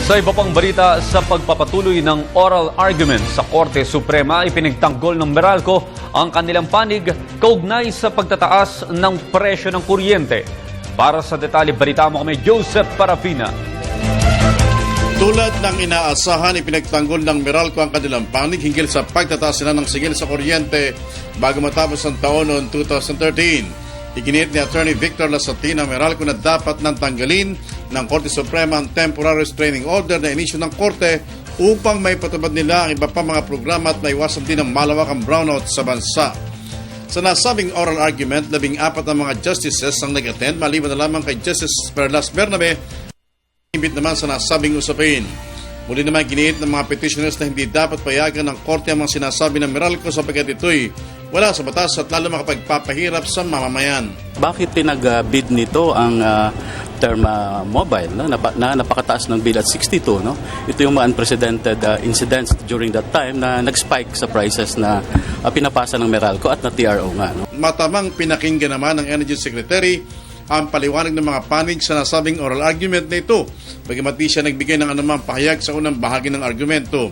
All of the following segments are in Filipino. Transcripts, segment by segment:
Sa iba pang balita, sa pagpapatuloy ng oral argument sa Korte Suprema, ipinagtanggol ng Meralco ang kanilang panig kaugnay sa pagtataas ng presyo ng kuryente. Para sa detalye, balita mo kami Joseph Parafina. Tulad ng inaasahan, ipinagtanggol ng Meralco ang kanilang panig hinggil sa pagtataas nila ng singil sa kuryente bago matapos ang taon noong 2013. Iginit ni Attorney Victor Lasatin ng Meralco na dapat nang tanggalin ng Korte Suprema ang temporary restraining order na inisyu ng Korte upang may patupad nila ang iba pa mga programa at maiwasan din ang malawakang brownout sa bansa. Sa nasabing oral argument, 14 ang mga justices ang nag-attend maliban na lamang kay Justice Perlas Bernabe, imbit naman sa nasabing usapin. Muli naman giniit ng mga petitioners na hindi dapat payagan ng Korte ang mga sinasabi ng Meralco sapagkat ito'y wala sa batas at lalo makapagpapahirap sa mamamayan. Bakit pinag-bid nito ang term mobile, no? na napakataas ng bill at 62? No? Ito yung mga unprecedented incidents during that time na nag-spike sa prices na pinapasa ng Meralco at na TRO nga. No? Matamang pinakinggan naman ng Energy Secretary ang paliwanag ng mga panig sa nasabing oral argument na ito, bagamat di siya nagbigay ng anumang pahayag sa unang bahagi ng argumento.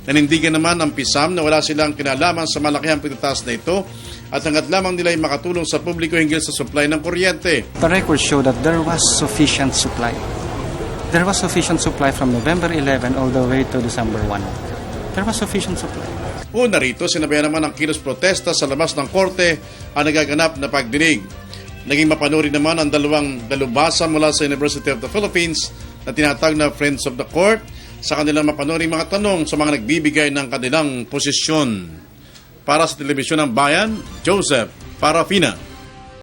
Nanindigan naman ang PISAM na wala silang kinalaman sa malakihang pagtataas na ito at hanggat lamang nila ay makatulong sa publiko hinggil sa supply ng kuryente. The records show that there was sufficient supply. There was sufficient supply from November 11 all the way to December 1. There was sufficient supply. Una rito, sinabayan naman ang kilos protesta sa labas ng korte ang nagaganap na pagdinig. Naging mapanuri naman ang dalawang dalubhasa mula sa University of the Philippines na tinatawag na Friends of the Court sa kanilang mapanuring mga tanong sa mga nagbibigay ng kanilang posisyon. Para sa Telebisyon ng Bayan, Joseph Parafina.